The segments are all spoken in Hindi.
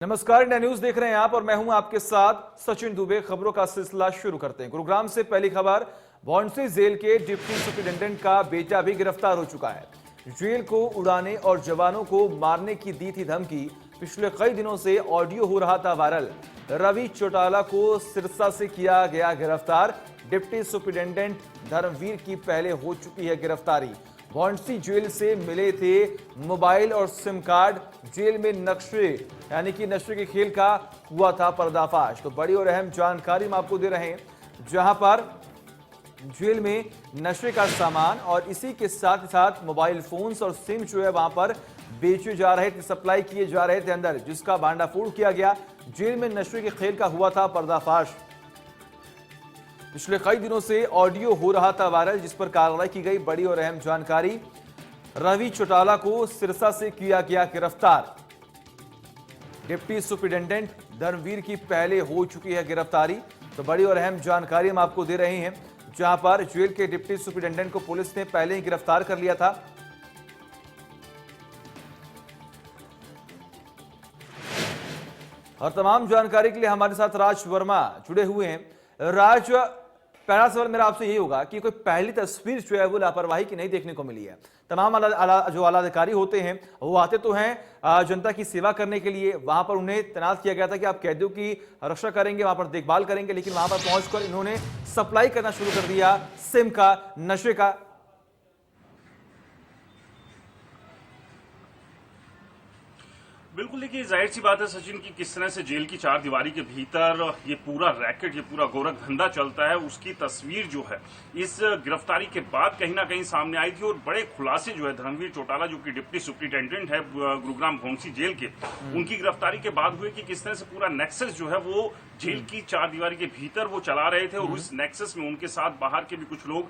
नमस्कार, इंडिया न्यूज देख रहे हैं आप और मैं हूं आपके साथ सचिन दुबे। खबरों का सिलसिला शुरू करते हैं। गुरुग्राम से पहली खबर। भौंडसी जेल के डिप्टी सुपरिटेंडेंट का बेटा भी गिरफ्तार हो चुका है। जेल को उड़ाने और जवानों को मारने की दी थी धमकी। पिछले कई दिनों से ऑडियो हो रहा था वायरल। रवि चौटाला को सिरसा से किया गया गिरफ्तार। डिप्टी सुपरिटेंडेंट धर्मवीर की पहले हो चुकी है गिरफ्तारी। भौंडसी जेल से मिले थे मोबाइल और सिम कार्ड। जेल में नक्शे यानी कि नशे के खेल का हुआ था पर्दाफाश। तो बड़ी और अहम जानकारी हम आपको दे रहे हैं, जहां पर जेल में नशे का सामान और इसी के साथ साथ मोबाइल फोन्स और सिम जो है वहां पर बेचे जा रहे थे, सप्लाई किए जा रहे थे अंदर, जिसका भांडाफोड़ किया गया। जेल में नशे के खेल का हुआ था पर्दाफाश। पिछले कई दिनों से ऑडियो हो रहा था वायरल, जिस पर कार्रवाई की गई। बड़ी और अहम जानकारी। रवि चौटाला को सिरसा से किया गया गिरफ्तार। डिप्टी सुपरिटेंडेंट धर्मवीर की पहले हो चुकी है गिरफ्तारी। तो बड़ी और अहम जानकारी हम आपको दे रहे हैं, जहां पर जेल के डिप्टी सुपरिटेंडेंट को पुलिस ने पहले ही गिरफ्तार कर लिया था। और तमाम जानकारी के लिए हमारे साथ राज वर्मा जुड़े हुए हैं। राज, पहला सवाल मेरा आपसे यही होगा कि कोई पहली तस्वीर जो है वो लापरवाही की नहीं देखने को मिली है। तमाम जो आला अधिकारी होते हैं वो आते तो हैं जनता की सेवा करने के लिए। वहां पर उन्हें तैनात किया गया था कि आप कैदियों की रक्षा करेंगे, वहां पर देखभाल करेंगे, लेकिन वहां पर पहुंचकर इन्होंने सप्लाई करना शुरू कर दिया सिम का, नशे का। बिल्कुल, देखिए जाहिर सी बात है सचिन की किस तरह से जेल की चार दीवारी के भीतर ये पूरा रैकेट, ये पूरा गोरख धंधा चलता है, उसकी तस्वीर जो है इस गिरफ्तारी के बाद कहीं ना कहीं सामने आई थी। और बड़े खुलासे जो है धर्मवीर चौटाला जो कि डिप्टी सुपरिटेंडेंट है गुरुग्राम भौंडसी जेल के, उनकी गिरफ्तारी के बाद हुए कि किस तरह से पूरा नेक्सस जो है वो जेल की चार दीवारी के भीतर वो चला रहे थे। और उस नेक्सस में उनके साथ बाहर के भी कुछ लोग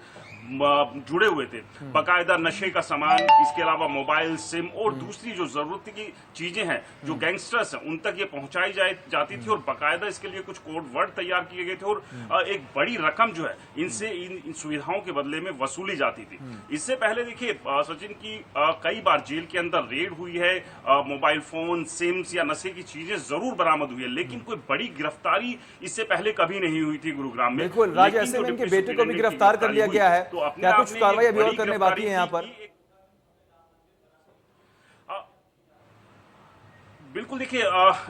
जुड़े हुए थे। बाकायदा नशे का सामान, इसके अलावा मोबाइल, सिम और दूसरी जो जरूरत की चीजें हैं जो गैंगस्टर्स हैं उन तक ये पहुंचाई जाती थी। और बाकायदा इसके लिए कुछ कोड वर्ड तैयार किए गए थे और एक बड़ी रकम जो है इनसे इन सुविधाओं के बदले में वसूली जाती थी। इससे पहले देखिए सचिन की कई बार जेल के अंदर रेड हुई है, मोबाइल फोन, सिम्स या नशे की चीजें जरूर बरामद हुई है, लेकिन कोई बड़ी गिरफ्तारी इससे पहले कभी नहीं हुई थी गुरुग्राम में। बिल्कुल राज, ऐसे में इनके बेटे को भी गिरफ्तार कर लिया गया है। क्या कुछ कार्रवाई अभी और करने बाकी है यहाँ पर? बिल्कुल, देखिए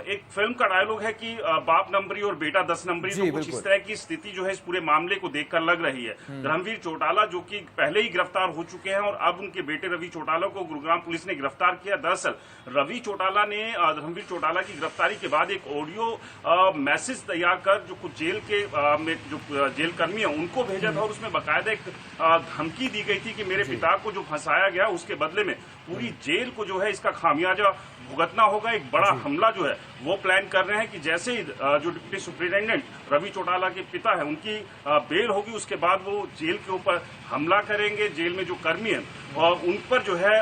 एक फिल्म का डायलॉग है कि बाप नंबरी और बेटा 10 नंबरी। तो कुछ इस तरह की स्थिति जो है इस पूरे मामले को देखकर लग रही है। धर्मवीर चौटाला जो कि पहले ही गिरफ्तार हो चुके हैं और अब उनके बेटे रवि चौटाला को गुरुग्राम पुलिस ने गिरफ्तार किया। दरअसल रवि चौटाला ने धर्मवीर चौटाला की गिरफ्तारी के बाद एक ऑडियो मैसेज तैयार कर जो कुछ जेल के में जो जेल कर्मी है उनको भेजा था। और उसमें बाकायदा एक धमकी दी गई थी कि मेरे पिता को जो फंसाया गया उसके बदले में पूरी जेल को जो है इसका खामियाजा भुगतना होगा। एक बड़ा हमला जो है वो प्लान कर रहे हैं कि जैसे ही जो डिप्टी सुपरिटेंडेंट रवि चौटाला के पिता है उनकी बेल होगी, उसके बाद वो जेल के ऊपर हमला करेंगे। जेल में जो कर्मी हैं और उन पर जो है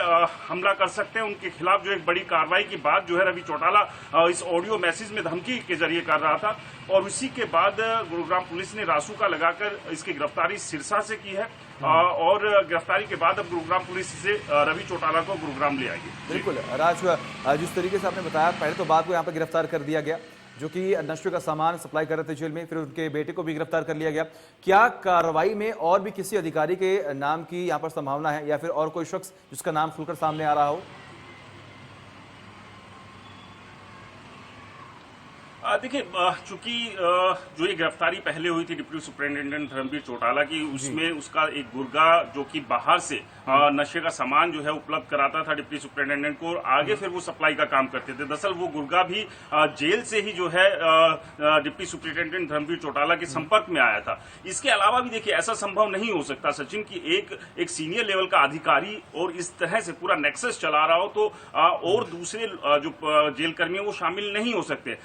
हमला कर सकते हैं। उनके खिलाफ जो एक बड़ी कार्रवाई की बात जो है रवि चौटाला इस ऑडियो मैसेज में धमकी के जरिए कर रहा था। और उसी के बाद गुरुग्राम पुलिस ने रासुका लगाकर इसकी गिरफ्तारी सिरसा से की है। और गिरफ्तारी के बाद अब गुरुग्राम पुलिस से रवि चौटाला को गुरुग्राम ले आएगी। बिल्कुल राज, जिस तरीके से आपने बताया, पहले तो बात को यहाँ पर गिरफ्तार कर दिया गया जो कि नशे का सामान सप्लाई कर रहे थे जेल में, फिर उनके बेटे को भी गिरफ्तार कर लिया गया। क्या कार्रवाई में और भी किसी अधिकारी के नाम की यहाँ पर संभावना है या फिर और कोई शख्स जिसका नाम खुलकर सामने आ रहा हो? देखिए चूंकि जो ये गिरफ्तारी पहले हुई थी डिप्टी सुपरिटेंडेंट धर्मवीर चौटाला की, उसमें उसका एक गुर्गा जो कि बाहर से नशे का सामान जो है उपलब्ध कराता था डिप्टी सुपरिटेंडेंट को और आगे फिर वो सप्लाई का काम करते थे। दरअसल वो गुर्गा भी जेल से ही जो है डिप्टी सुपरिटेंडेंट धर्मवीर चौटाला के संपर्क में आया था। इसके अलावा भी देखिए ऐसा संभव नहीं हो सकता सचिन की एक सीनियर लेवल का अधिकारी और इस तरह से पूरा नेक्सस चला रहा हो तो और दूसरे जो जेल कर्मी वो शामिल नहीं हो सकते।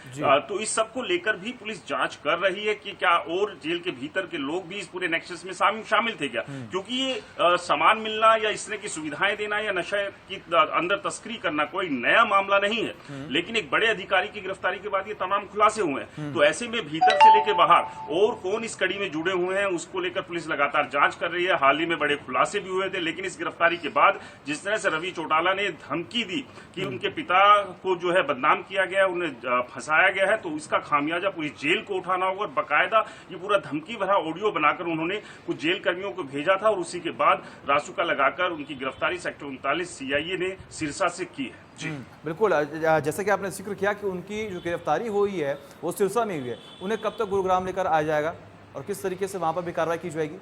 तो इस सब को लेकर भी पुलिस जांच कर रही है कि क्या और जेल के भीतर के लोग भी इस पूरे नेक्सस में शामिल थे क्या, क्योंकि ये सामान मिलना या इस तरह की सुविधाएं देना या नशा की अंदर तस्करी करना कोई नया मामला नहीं है, लेकिन एक बड़े अधिकारी की गिरफ्तारी के बाद ये तमाम खुलासे हुए हैं। तो ऐसे में भीतर से लेकर बाहर और कौन इस कड़ी में जुड़े हुए हैं उसको लेकर पुलिस लगातार जांच कर रही है। हाल ही में बड़े खुलासे भी हुए थे, लेकिन इस गिरफ्तारी के बाद जिस तरह से रवि चौटाला ने धमकी दी कि उनके पिता को जो है बदनाम किया गया, उन्हें फंसाया गया है, तो इसका खामियाजा पूरी जेल को उठाना होगा। बकायदा ये पूरा धमकी भरा ऑडियो बनाकर उन्होंने कुछ जेल कर्मियों को भेजा था और उसी के बाद रासुका लगाकर उनकी गिरफ्तारी सेक्टर 39 सीआईए ने सिरसा से की है। जी बिल्कुल, जैसा कि आपने जिक्र किया कि उनकी जो गिरफ्तारी हुई है वो सिरसा में हुई है, उन्हें कब तक गुरुग्राम लेकर आ जाएगा और किस तरीके से वहां पर भी कार्रवाई की जाएगी?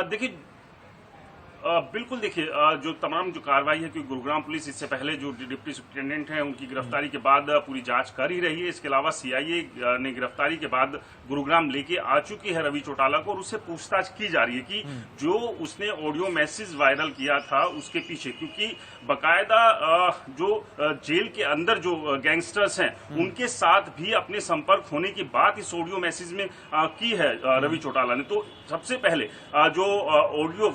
देखिए बिल्कुल, देखिए जो तमाम जो कार्रवाई है, क्योंकि गुरुग्राम पुलिस इससे पहले जो डिप्टी सुप्रिंटेंडेंट हैं उनकी गिरफ्तारी के बाद पूरी जांच कर ही रही है। इसके अलावा सीआईए ने गिरफ्तारी के बाद गुरुग्राम लेके आ चुकी है रवि चौटाला को और उससे पूछताछ की जा रही है कि जो उसने ऑडियो मैसेज वायरल किया था उसके पीछे, क्योंकि बकायदा जो जेल के अंदर जो गैंगस्टर्स हैं उनके साथ भी अपने संपर्क होने की बात इस ऑडियो मैसेज में की है रवि चौटाला ने। तो सबसे पहले जो ऑडियो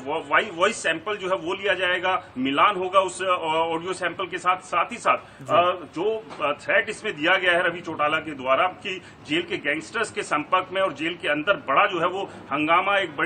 वॉइस सैंपल जो है वो लिया जाएगा, मिलान होगा उस ऑडियो सैंपल के साथ। साथ ही साथ जो थ्रेट इसमें दिया गया है रवि चौटाला के द्वारा कि जेल के गैंगस्टर्स के संपर्क में और जेल के अंदर बड़ा जो है वो हंगामा, एक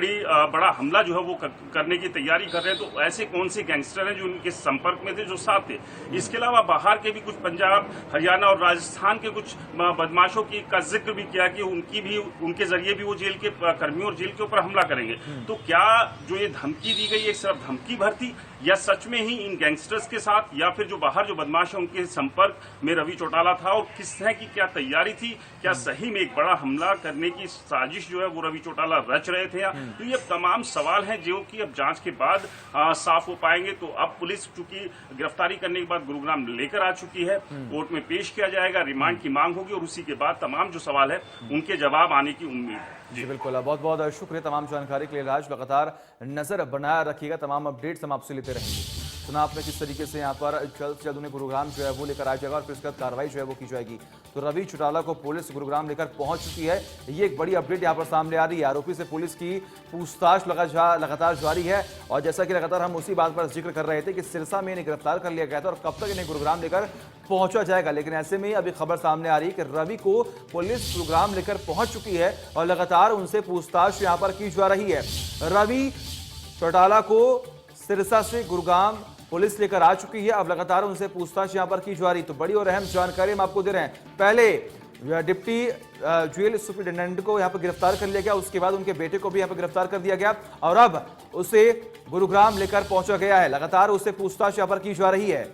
बड़ा हमला जो है वो करने की तैयारी कर रहे हैं, तो ऐसे कौन से गैंगस्टर हैं जो उनके संपर्क में थे, जो साथ थे। इसके अलावा बाहर के भी कुछ पंजाब, हरियाणा और राजस्थान के कुछ बदमाशों का जिक्र भी किया कि उनके जरिए भी वो जेल के कर्मियों और जेल के ऊपर हमला करेंगे। तो क्या जो ये धमकी दी गई है सिर्फ धमकी भर थी या सच में ही इन गैंगस्टर्स के साथ या फिर जो बाहर जो बदमाश है उनके संपर्क में रवि चौटाला था, और किस तरह की क्या तैयारी थी, क्या सही में एक बड़ा हमला करने की साजिश जो है वो रवि चौटाला रच रहे थे? तो ये तमाम सवाल हैं जो कि अब जांच के बाद साफ हो पाएंगे। तो अब पुलिस चूंकि गिरफ्तारी करने के बाद गुरुग्राम लेकर आ चुकी है, कोर्ट में पेश किया जाएगा, रिमांड की मांग होगी और उसी के बाद तमाम जो सवाल है उनके जवाब आने की उम्मीद है। जी बिल्कुल, बहुत बहुत शुक्रिया तमाम जानकारी के लिए राज। लगातार नजर बनाए रखिएगा, तमाम अपडेट्स हम आपसे लेते रहेंगे। सुना आपने किस तरीके से यहाँ पर जल्द से जल्द उन्हें गुरुग्राम जो है वो लेकर आ जाएगा और फिर उसके बाद कार्रवाई जो है वो की जाएगी। तो रवि चौटाला को पुलिस गुरुग्राम लेकर पहुंच चुकी है, ये एक बड़ी अपडेट यहाँ पर सामने आ रही है। आरोपी से पुलिस की पूछताछ लगातार जारी है और जैसा कि लगातार हम उसी बात पर जिक्र कर रहे थे कि सिरसा में इन्हें गिरफ्तार कर लिया गया था और कब तक इन्हें गुरुग्राम लेकर पहुंचा जाएगा। लेकिन ऐसे में अभी खबर सामने आ रही है कि रवि को पुलिस गुरुग्राम लेकर पहुंच चुकी है और लगातार उनसे पूछताछ यहां पर की जा रही है। रवि चौटाला को सिरसा से गुरुग्राम पुलिस लेकर आ चुकी है, अब लगातार उनसे पूछताछ यहां पर की जा रही। तो बड़ी और अहम जानकारी हम आपको दे रहे हैं। पहले डिप्टी जेल सुप्रिंटेंडेंट को यहां पर गिरफ्तार कर लिया गया, उसके बाद उनके बेटे को भी यहां पर गिरफ्तार कर दिया गया और अब उसे गुरुग्राम लेकर पहुंचा गया है। लगातार उससे पूछताछ यहां पर की जा रही है।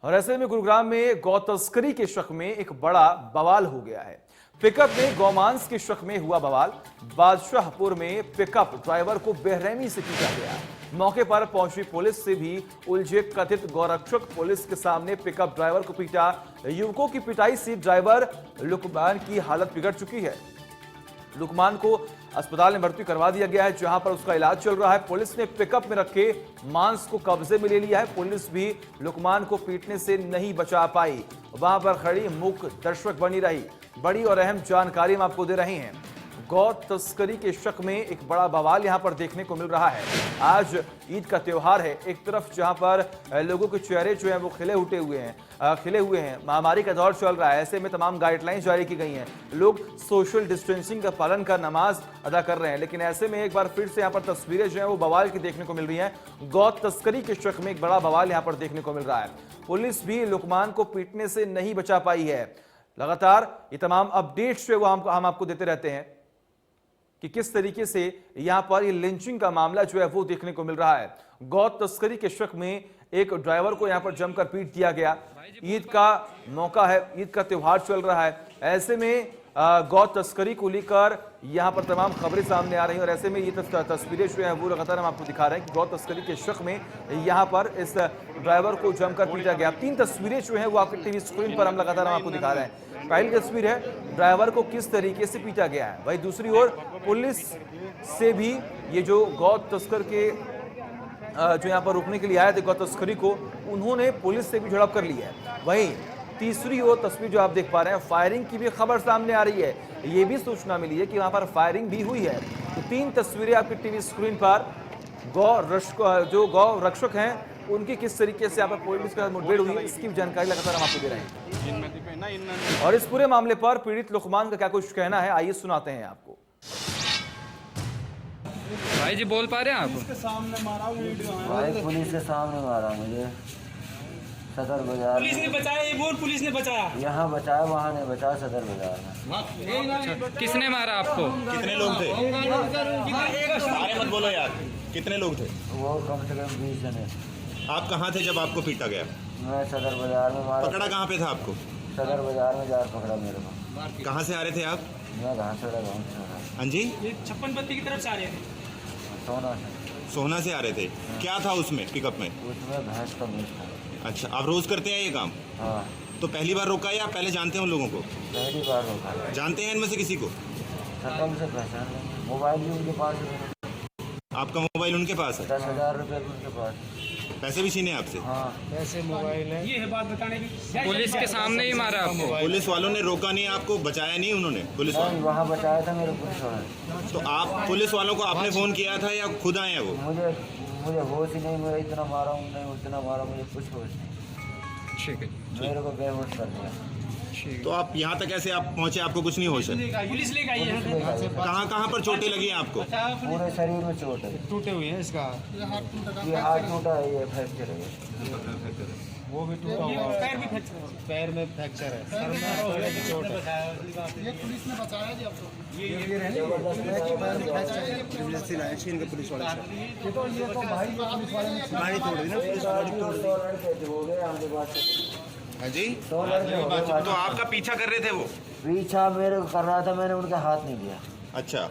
और ऐसे में गुरुग्राम में गौ तस्करी के शक में एक बड़ा बवाल हो गया है। पिकअप में गौमांस के शक में हुआ बवाल। बादशाहपुर में पिकअप ड्राइवर को बेरहमी से पीटा गया। मौके पर पहुंची पुलिस से भी उलझे कथित गौरक्षक पुलिस के सामने पिकअप ड्राइवर को पीटा। युवकों की पिटाई से ड्राइवर लुकमान की हालत बिगड़ चुकी है। लुकमान को अस्पताल में भर्ती करवा दिया गया है, जहां पर उसका इलाज चल रहा है। पुलिस ने पिकअप में रखे मांस को कब्जे में ले लिया है। पुलिस भी लुकमान को पीटने से नहीं बचा पाई, वहां पर खड़ी मूक दर्शक बनी रही। बड़ी और अहम जानकारी हम आपको दे रहे हैं। गौ तस्करी के शक में एक बड़ा बवाल यहां पर देखने को मिल रहा है। आज ईद का त्योहार है, एक तरफ जहां पर लोगों के चेहरे जो हैं वो खिले हुए हैं, महामारी का दौर चल रहा है, ऐसे में तमाम गाइडलाइंस जारी की गई हैं, लोग सोशल डिस्टेंसिंग का पालन कर नमाज अदा कर रहे हैं। लेकिन ऐसे में एक बार फिर से यहाँ पर तस्वीरें जो हैं वो बवाल की देखने को मिल रही हैं। गौ तस्करी के शक में एक बड़ा बवाल यहाँ पर देखने को मिल रहा है। पुलिस भी लुकमान को पीटने से नहीं बचा पाई है। लगातार ये तमाम अपडेट्स जो है वो हम आपको देते रहते हैं कि किस तरीके से यहां पर ये लिंचिंग का मामला जो है वो देखने को मिल रहा है। गौ तस्करी के शक में एक ड्राइवर को यहां पर जमकर पीट दिया गया। ईद का मौका है, ईद का त्योहार चल रहा है, ऐसे में गौ तस्करी को लेकर यहां पर तमाम खबरें सामने आ रही हैं और ऐसे में ये तस्वीरें जो है वो लगातार हम आपको दिखा रहे हैं कि गौ तस्करी के शक में यहां पर इस ड्राइवर को जमकर पीटा गया। 3 तस्वीरें जो हैं वो आपके टीवी स्क्रीन पर हम लगातार आपको दिखा रहे हैं। पहली तस्वीर है ड्राइवर को किस तरीके से पीटा गया है, वहीं दूसरी ओर पुलिस से भी ये जो गौ तस्कर के जो यहाँ पर रोकने के लिए आए थे गौ तस्करी को, उन्होंने पुलिस से भी झड़प कर ली है। वहीं तीसरी ओर तस्वीर जो आप देख पा रहे हैं, फायरिंग की भी खबर सामने आ रही है। ये भी सूचना मिली है कि वहां पर फायरिंग भी हुई है। तो 3 तस्वीरें आपकी टीवी स्क्रीन पर जो गौ रक्षक हैं उनकी किस तरीके से यहाँ पर पुलिस के साथ मुठभेड़ हुई, इसकी जानकारी लगातार हम आपको दे रहे हैं। और इस पूरे मामले पर पीड़ित लुकमान का क्या कुछ कहना है, आइए सुनाते हैं आपको। भाई जी बोल पा रहे हैं आप? भाई पुलिस के सामने मारा मुझे, सदर बाजार। पुलिस ने बचाया, ये बोल पुलिस ने बचाया। यहाँ बचाया, वहाँ नहीं बचाया, सदर बाजार में। किसने मारा आपको? कितने लोग थे? अरे मत बोलो यार, कितने लोग थे? वो कम से कम 20 जने। आप कहाँ थे जब आपको पीटा गया? मैं सदर बाजार में मारा। पकड़ा कहाँ पे था आपको? सदर बाजार में जार पकड़ा मेरे को। कहाँ से आ रहे थे आप? मैं घासड़ा गाँव से आ रहा। हाँ जी, ये 56 पत्ती की तरफ से आ रहे थे। सोना से। सोहना से आ रहे थे। क्या था उसमें पिकअप में? उसमें भैंस का मीट था। अच्छा, आप रोज करते हैं ये काम? हाँ, तो पहली बार रोका या पहले जानते हैं उन लोगों को? पहली बार रोका। जानते हैं इनमें से किसी को? सकल से पहचान लेंगे। मोबाइल भी उनके पास है। आपका मोबाइल उनके पास है? 10,000 रुपये भी उनके पास। पैसे भी छीने आपसे? हाँ, पैसे मोबाइल है। ये है बात बताने की। पुलिस के सामने ही मारा आपको? पुलिस वालों ने रोका नहीं आपको, बचाया नहीं उन्होंने? पुलिस नहीं, वालों वहाँ बचाया था मेरे पुलिस वाले। तो आप पुलिस वालों को आपने फोन किया था या खुद आए हैं वो? मुझे होश ही नहीं, मैं इतना मारा हूँ, नहीं उतना मारा, मुझे कुछ होश नहीं। ठीक है, मेरे को बेहोश कर दिया। तो आप यहाँ तक कैसे आप पहुँचे, आपको कुछ नहीं होश है? पुलिस लेके आई है। कहाँ कहाँ पर चोटें लगी हैं आपको? पूरे शरीर में चोट है। टूटे हुए हैं इसका। ये हाथ टूटा है, ये फ्रैक्चर है। वो भी टूटा हुआ है। पैर भी फ्रैक्चर है। पैर में फ्रैक्चर है। सर में थोड़े की चोट है। ये पुलिस ने बचाया जी आपको। ये पुलिस वाले। ये तो भाई पुलिस वाले ने गाड़ी तोड़ दी ना, पुलिस वाले तोड़ दी। 100 लड़के हो गए आगे बात से। हाँ जी, 100 लड़के हो गए। तो आपका पीछा कर रहे थे वो? पीछा मेरे को कर रहा था, मैंने उनका हाथ नहीं दिया। अच्छा,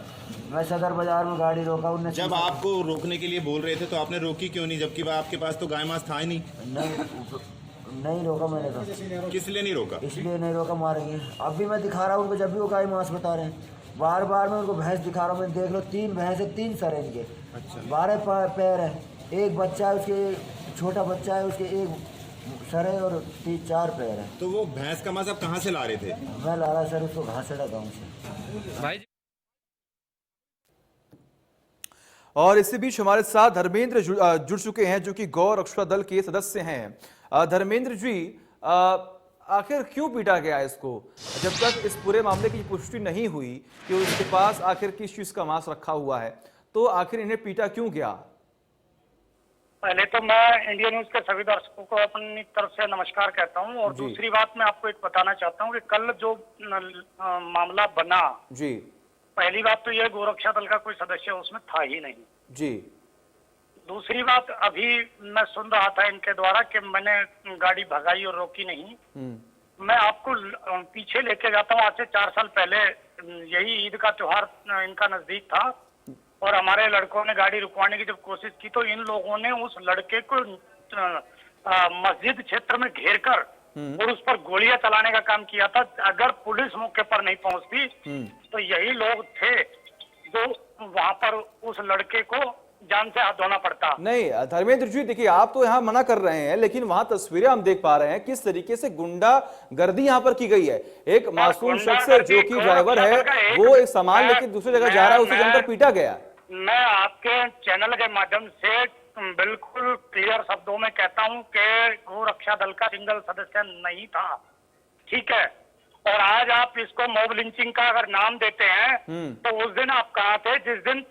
मैं सदर बाजार में गाड़ी रोका, उनने जब आपको रोकने के लिए बोल रहे थे तो आपने रोकी क्यों नहीं, जबकि आपके पास तो गाय मांस था ही नहीं? नहीं रोका मैंने तो। किस लिए नहीं रोका? इसलिए नहीं रोका, मारेंगे। अब भी मैं दिखा रहा हूँ उनको, जब भी वो गाय मांस बता रहे हैं, बार बार मैं उनको भैंस दिखा रहा हूँ। मैं देख लो, 3 भैंस है, 3 सर है इनके। 12 पैर है, एक बच्चा है उसके, छोटा बच्चा है उसके, एक सर है और 4 पैर है। तो वो भैंस का मांस आप कहाँ से ला रहे थे? मैं ला रहा सर उसको घासड़ा गाँव से। भाई जी और इसी बीच हमारे साथ धर्मेंद्र जुड़ चुके हैं, जो कि गौ रक्षा दल के सदस्य हैं। धर्मेंद्र जी, आखिर क्यों पीटा गया इसको? जब तक इस पूरे मामले की पुष्टि नहीं हुई कि उसके पास आखिर किस चीज का मांस रखा हुआ है, तो आखिर इन्हें पीटा क्यों गया? पहले तो मैं इंडिया न्यूज के सभी दर्शकों को अपनी तरफ से नमस्कार कहता हूं। और दूसरी बात मैं आपको एक बताना चाहता हूं कि कल जो मामला बना जी, पहली बात तो यह गोरक्षा दल का कोई सदस्य उसमें था ही नहीं जी। दूसरी बात, अभी मैं सुन रहा था इनके द्वारा कि मैंने गाड़ी भगाई और रोकी नहीं। मैं आपको पीछे लेके जाता हूँ। आज से 4 साल पहले यही ईद का त्योहार इनका नजदीक था और हमारे लड़कों ने गाड़ी रुकवाने की जब कोशिश की तो इन लोगों ने उस लड़के को मस्जिद क्षेत्र में घेर कर और उस पर गोलियां चलाने का काम किया था। अगर पुलिस मौके पर नहीं पहुंचती तो यही लोग थे जो वहां पर उस लड़के को जान से हाथ धोना पड़ता। नहीं धर्मेंद्र जी, देखिए आप तो यहाँ मना कर रहे हैं, लेकिन वहां तस्वीरें हम देख पा रहे हैं किस तरीके से गुंडा गर्दी यहाँ पर की गई है। एक मासूम शख्स जो कि ड्राइवर है, वो एक सामान लेकर दूसरी जगह जा रहा है, उसे जमकर पीटा गया। मैं आपके चैनल के माध्यम से बिल्कुल क्लियर शब्दों में कहता हूं कि गौ रक्षा दल का सिंगल सदस्य नहीं था, ठीक है। और आज आप इसको मॉब लिंचिंग का अगर नाम देते हैं तो उस दिन आप कहाँ थे जिस दिन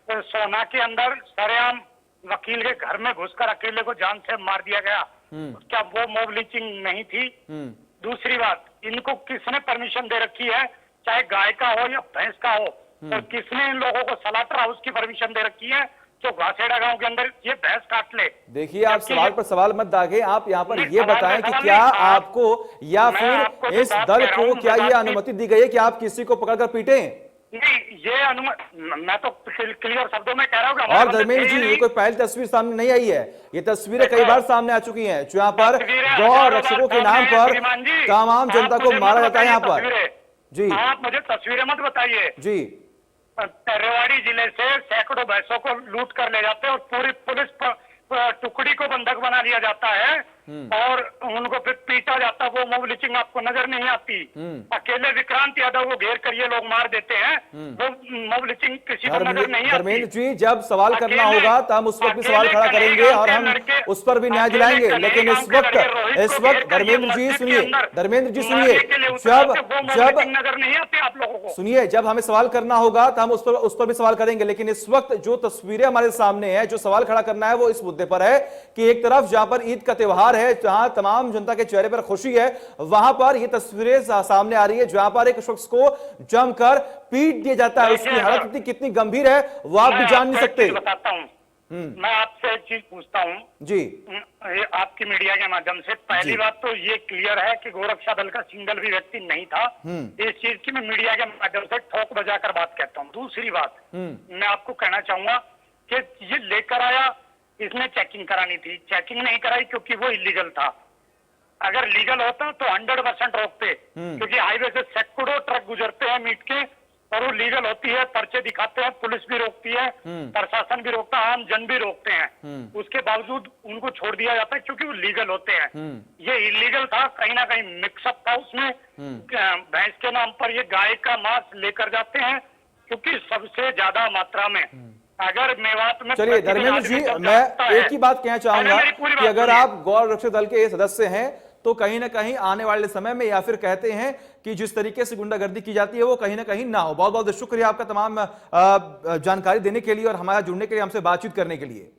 सोना के अंदर सरेआम वकील के घर में घुसकर अकेले को जान से मार दिया गया? क्या वो मॉब लिंचिंग नहीं थी? दूसरी बात, इनको किसने परमिशन दे रखी है, चाहे गाय का हो या भैंस का हो, और किसने इन लोगों को सलाटर हाउस की परमिशन दे रखी है जो घासेड़ा गांव के अंदर ये भैंस काट ले? देखिए, आप सवाल पर सवाल मत दागे, आप यहाँ पर ये बताएं कि क्या आपको या फिर इस दल को क्या ये अनुमति दी गई है कि आप किसी को पकड़कर पीटे? नहीं, ये अनुमति मैं तो क्लियर शब्दों में कह रहा हूँ। और धर्मेंद्र जी, ये कोई पहली तस्वीर सामने नहीं आई है, ये तस्वीरें कई बार सामने आ चुकी हैं, जो यहाँ पर गौ रक्षकों के नाम पर तमाम जनता को मारा जाता है यहाँ पर। जी, आप मुझे तस्वीरें मत बताइए जी। रेवाड़ी जिले से सैकड़ों भैंसों को लूट कर ले जाते हैं और पूरी पुलिस टुकड़ी को बंधक बना लिया जाता है और उनको फिर पीटा जाता है। वो मॉब लिंचिंग आपको नजर नहीं आती। अकेले विक्रांत यादव को घेर कर ये लोग मार देते हैं, वो मॉब लिंचिंग किसी को नजर नहीं आती। धर्मेंद्र जी, जब सवाल करना होगा तो हम उस वक्त भी सवाल खड़ा करेंगे और हम उस पर भी न्याय दिलाएंगे, लेकिन इस वक्त धर्मेंद्र जी सुनिए, धर्मेंद्र जी सुनिए, जब नजर नहीं आती आप लोगों को। सुनिए, जब हमें सवाल करना होगा तो हम उस पर भी सवाल करेंगे, लेकिन इस वक्त जो तस्वीरें हमारे सामने है, जो सवाल खड़ा करना है वो इस मुद्दे पर है कि एक तरफ जहां पर ईद का त्योहार है, जहां तमाम जनता के चेहरे पर खुशी है, वहां पर ये तस्वीरें सामने आ रही है जहां पर एक शख्स को जमकर पीट दिया जाता है। उसकी हालत कितनी गंभीर है वो आप भी जान नहीं सकते। बताता हूँ, मैं आपसे एक चीज पूछता हूँ जी, ये आपकी मीडिया के माध्यम से। पहली बात तो ये क्लियर है कि गोरक्षा दल का सिंगल भी व्यक्ति नहीं था। इस चीज की मैं मीडिया के माध्यम से ठोक बजाकर बात कहता हूँ। दूसरी बात मैं आपको कहना चाहूंगा कि ये लेकर आया, इसने चेकिंग करानी थी, चेकिंग नहीं कराई क्योंकि वो इलीगल था। अगर लीगल होता तो 100% रोकते, क्योंकि हाईवे से सैकड़ों ट्रक गुजरते हैं मीट के, और वो लीगल होती है, पर्चे दिखाते हैं, पुलिस भी रोकती है, प्रशासन भी रोकता है, आम जन भी रोकते हैं। उसके बावजूद उनको छोड़ दिया जाता है क्योंकि वो लीगल होते हैं। ये इलीगल था, कहीं ना कहीं मिक्सअप था उसमें। भैंस के नाम पर ये गाय का मांस लेकर जाते हैं, क्योंकि सबसे ज्यादा मात्रा में अगर मेवात में। चलिए धर्मेंद्र जी, मैं एक ही बात कहना चाहूंगा कि अगर आप गौ रक्षक दल के सदस्य हैं तो कहीं ना कहीं आने वाले समय में या फिर कहते हैं कि जिस तरीके से गुंडागर्दी की जाती है वो कहीं ना कहीं ना हो। बहुत बहुत शुक्रिया आपका तमाम जानकारी देने के लिए और हमारा जुड़ने के लिए, हमसे बातचीत करने के लिए।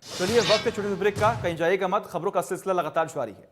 चलिए वक्त छोटे ब्रेक का, कहीं जाइएगा मत, खबरों का सिलसिला लगातार जारी है।